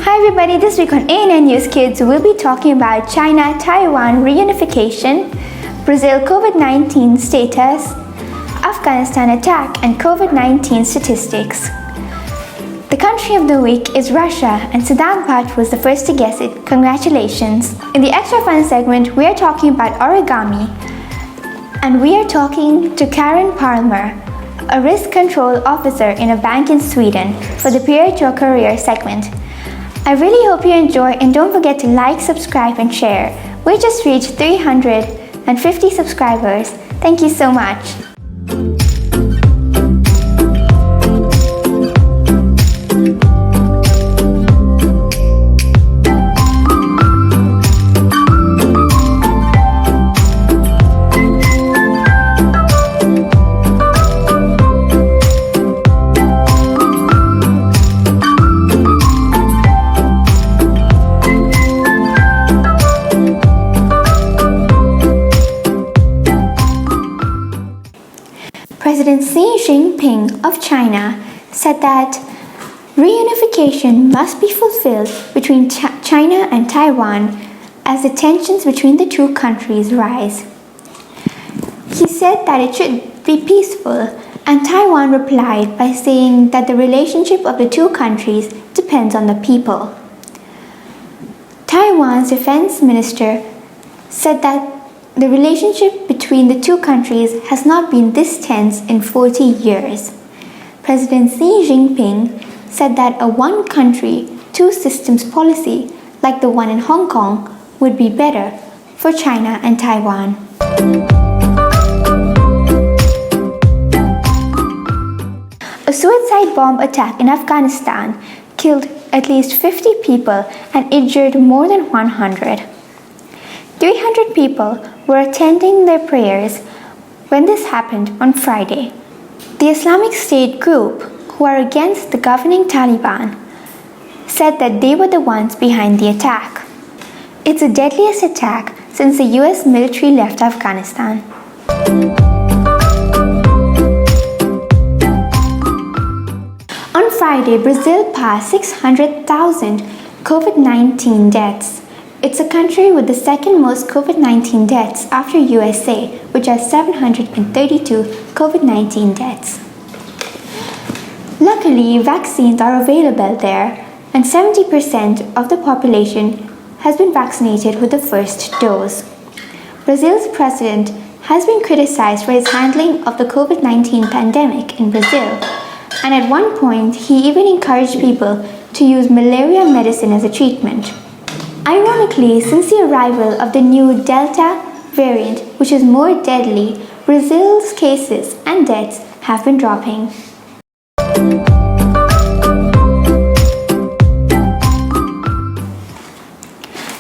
Hi everybody, this week on ANN News Kids, we'll be talking about China-Taiwan reunification, Brazil COVID-19 status, Afghanistan attack and COVID-19 statistics. The country of the week is Russia, and Saddam Pat was the first to guess it. Congratulations! In the extra fun segment, we are talking about origami, and we are talking to Karin Palmer, a risk control officer in a bank in Sweden, for the Peer to Your Career segment. I really hope you enjoy, and don't forget to like, subscribe and share. We just reached 350 subscribers. Thank you so much. President Xi Jinping of China said that reunification must be fulfilled between China and Taiwan as the tensions between the two countries rise. He said that it should be peaceful, and Taiwan replied by saying that the relationship of the two countries depends on the people. Taiwan's defense minister said that the relationship between the two countries has not been this tense in 40 years. President Xi Jinping said that a one country, two systems policy like the one in Hong Kong would be better for China and Taiwan. A suicide bomb attack in Afghanistan killed at least 50 people and injured more than 100. 300 people were attending their prayers when this happened on Friday. The Islamic State group, who are against the governing Taliban, said that they were the ones behind the attack. It's the deadliest attack since the US military left Afghanistan. On Friday, Brazil passed 600,000 COVID-19 deaths. It's a country with the second most COVID-19 deaths after USA, which has 732 COVID-19 deaths. Luckily, vaccines are available there, and 70% of the population has been vaccinated with the first dose. Brazil's president has been criticized for his handling of the COVID-19 pandemic in Brazil, and at one point he even encouraged people to use malaria medicine as a treatment. Ironically, since the arrival of the new Delta variant, which is more deadly, Brazil's cases and deaths have been dropping.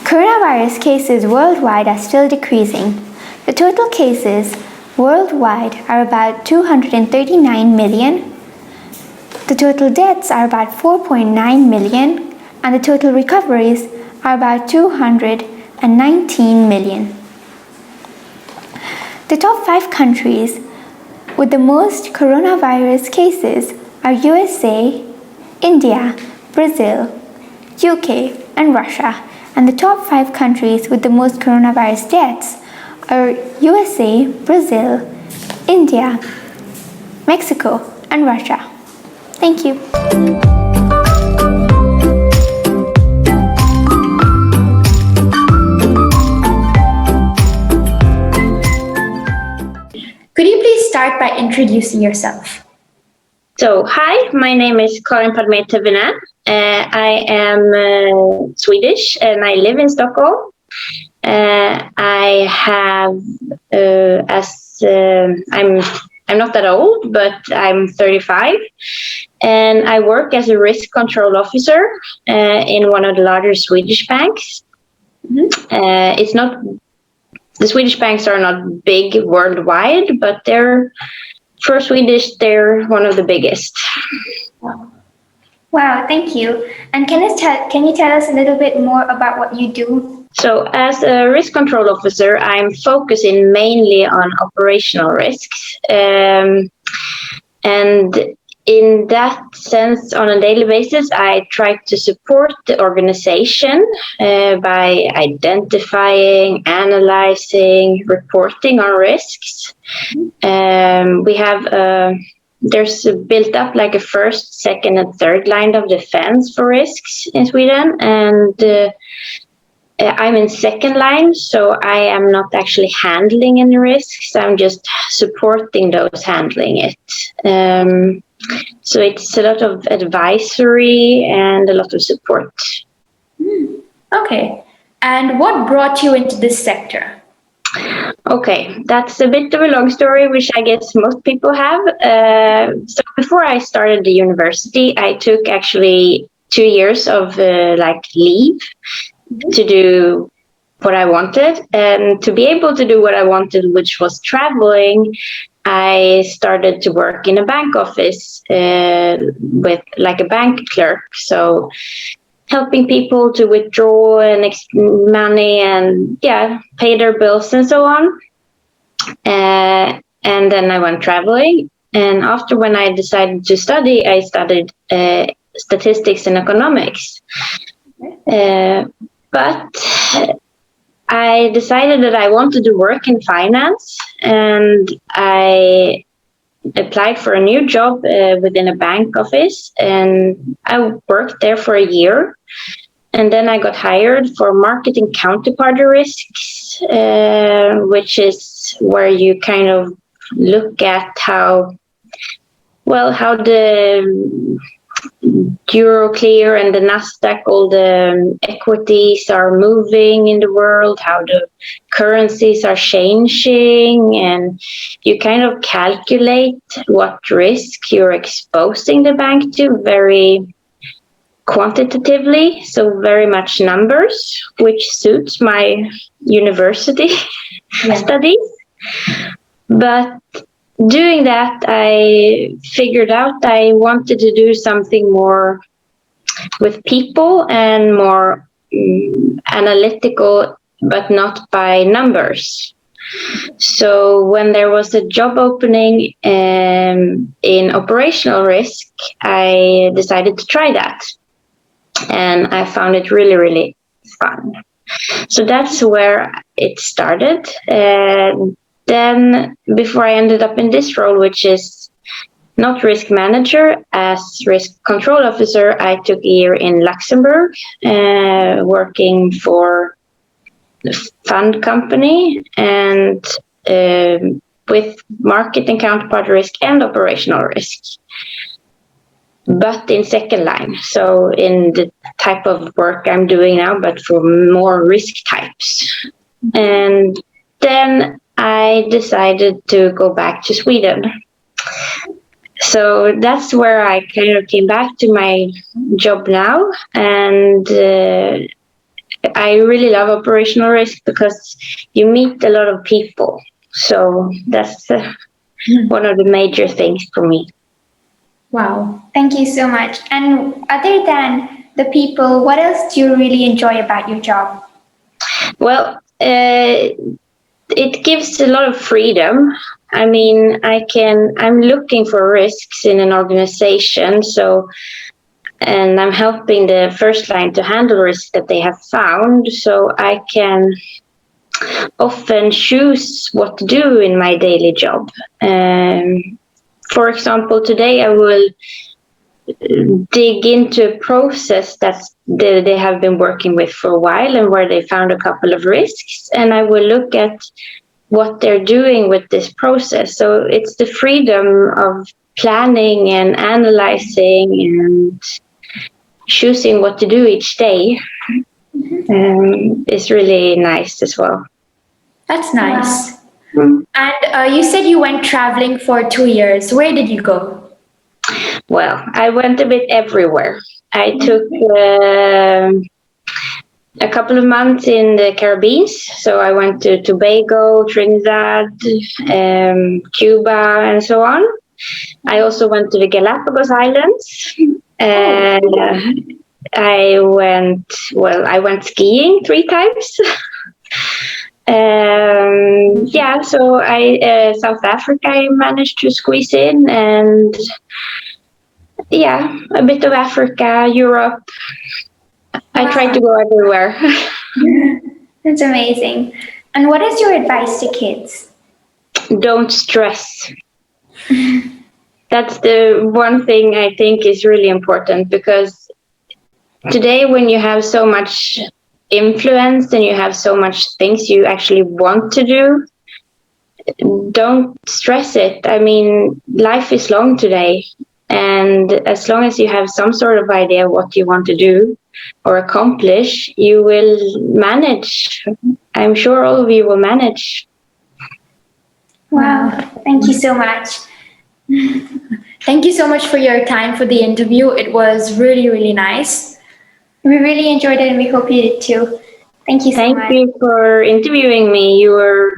Coronavirus cases worldwide are still decreasing. The total cases worldwide are about 239 million. The total deaths are about 4.9 million, and the total recoveries are about 219 million. The top 5 countries with the most coronavirus cases are USA, India, Brazil, UK, and Russia. And the top 5 countries with the most coronavirus deaths are USA, Brazil, India, Mexico, and Russia. Thank you. Could you please start by introducing yourself? So, hi, my name is Karin Palmer. I am Swedish and I live in Stockholm. I have, I'm not that old, but I'm 35, and I work as a risk control officer in one of the larger Swedish banks. It's not. The Swedish banks are not big worldwide, but for Swedish, they're one of the biggest. Wow, thank you. And can you tell us a little bit more about what you do? So as a risk control officer, I'm focusing mainly on operational risks. And in that sense, on a daily basis, I try to support the organization by identifying, analyzing, reporting on risks. We have there's built up like a first, second, and third line of defense for risks in Sweden, and I'm in second line, so I am not actually handling any risks. I'm just supporting those handling it. So it's a lot of advisory and a lot of support. Okay. And what brought you into this sector? Okay, that's a bit of a long story, which I guess most people have. So before I started the university, I took actually 2 years of leave to do what I wanted. And to be able to do what I wanted, which was traveling, I started to work in a bank office with like a bank clerk. So helping people to withdraw and money and pay their bills and so on. And then I went traveling. And after when I decided to study, I studied statistics and economics. But I decided that I wanted to work in finance, and I applied for a new job within a bank office, and I worked there for a year. And then I got hired for marketing counterparty risks, which is where you kind of look at how the Euroclear and the Nasdaq, all the equities are moving in the world, how the currencies are changing, and you kind of calculate what risk you're exposing the bank to very quantitatively, so very much numbers, which suits my university studies. But doing that, I figured out I wanted to do something more with people and more analytical, but not by numbers. So when there was a job opening in operational risk, I decided to try that. And I found it really, really fun. So that's where it started. Then before I ended up in this role, which is not risk manager, as risk control officer, I took a year in Luxembourg, working for a fund company and with market and counterparty risk and operational risk. But in second line, so in the type of work I'm doing now, but for more risk types. And then I decided to go back to Sweden. So that's where I kind of came back to my job now. And I really love operational risk because you meet a lot of people. So that's one of the major things for me. Wow, thank you so much. And other than the people, what else do you really enjoy about your job? Well, it gives a lot of freedom. I mean, I'm looking for risks in an organization, and I'm helping the first line to handle risks that they have found, so I can often choose what to do in my daily job. For example, today I will dig into a process that they have been working with for a while and where they found a couple of risks, and I will look at what they're doing with this process. So it's the freedom of planning and analyzing and choosing what to do each day is really nice as well. That's nice. And you said you went traveling for 2 years. Where did you go? Well, I went a bit everywhere. I took a couple of months in the Caribbean. So I went to Tobago, Trinidad, Cuba, and so on. I also went to the Galapagos Islands. I went skiing 3 times. So South Africa I managed to squeeze in, and Yeah, a bit of Africa, Europe. I try to go everywhere. That's amazing. And what is your advice to kids? Don't stress. That's the one thing I think is really important, because today, when you have so much influence and you have so much things you actually want to do, don't stress it. I mean, life is long today, and as long as you have some sort of idea what you want to do or accomplish, you will manage. I'm sure all of you will manage. Wow, thank you so much. Thank you so much for your time for the interview. It was really, really nice. We really enjoyed it and we hope you did too. Thank you so Thank much. you for interviewing me. You were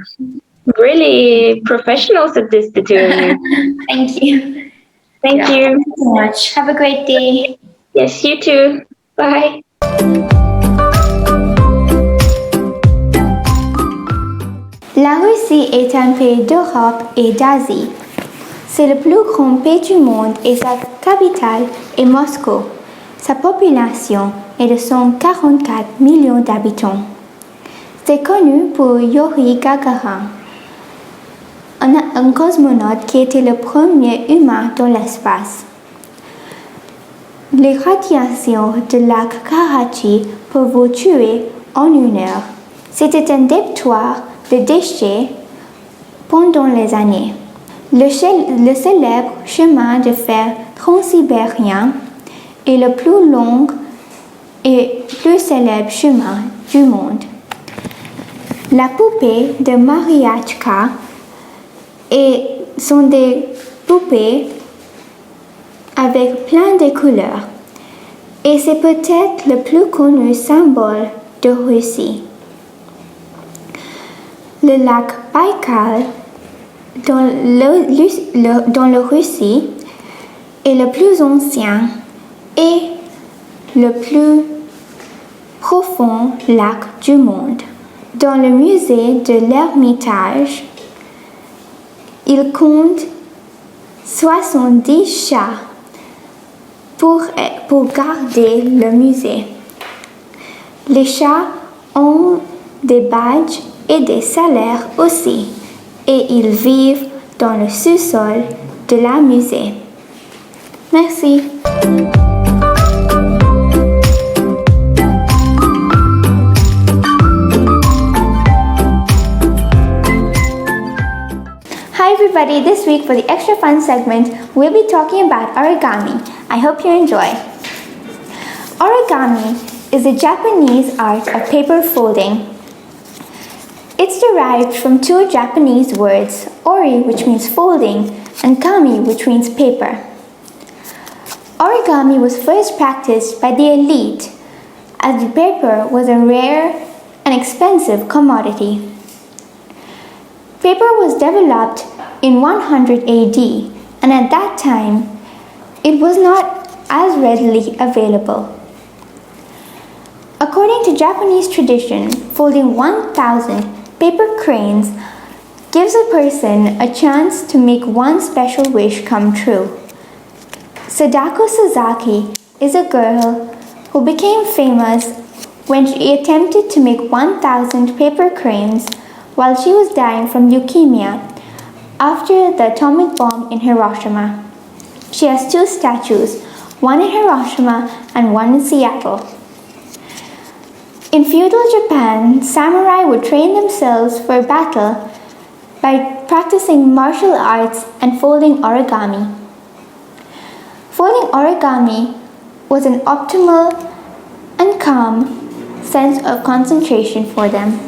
really professionals at this, the two of you. Thank you. Thank Yeah. you. Thank you so much. Have a great day. Yes, you too. Bye. La Russie est un pays d'Europe et d'Asie. C'est le plus grand pays du monde et sa capitale est Moscou. Sa population est de 144 millions d'habitants. C'est connu pour Yuri Gagarin, un cosmonaute qui était le premier humain dans l'espace. Les radiations de lac Karachi peuvent vous tuer en 1 heure. C'était un dépotoir de déchets pendant les années. Le célèbre chemin de fer transsibérien est le plus long et plus célèbre chemin du monde. La poupée de Mariachka sont des poupées avec plein de couleurs et c'est peut-être le plus connu symbole de Russie. Le lac Baïkal dans la Russie est le plus ancien et le plus profond lac du monde. Dans le musée de l'Ermitage, il compte 70 chats pour garder le musée. Les chats ont des badges et des salaires aussi, et ils vivent dans le sous-sol de la musée. Merci. Hi everybody, this week for the extra fun segment, we'll be talking about origami. I hope you enjoy. Origami is a Japanese art of paper folding. It's derived from two Japanese words, ori, which means folding, and kami, which means paper. Origami was first practiced by the elite, as the paper was a rare and expensive commodity. Paper was developed in 100 AD, and at that time, it was not as readily available. According to Japanese tradition, folding 1,000 paper cranes gives a person a chance to make one special wish come true. Sadako Sasaki is a girl who became famous when she attempted to make 1,000 paper cranes while she was dying from leukemia after the atomic bomb in Hiroshima. She has 2 statues, one in Hiroshima and one in Seattle. In feudal Japan, samurai would train themselves for battle by practicing martial arts and folding origami. Folding origami was an optimal and calm sense of concentration for them.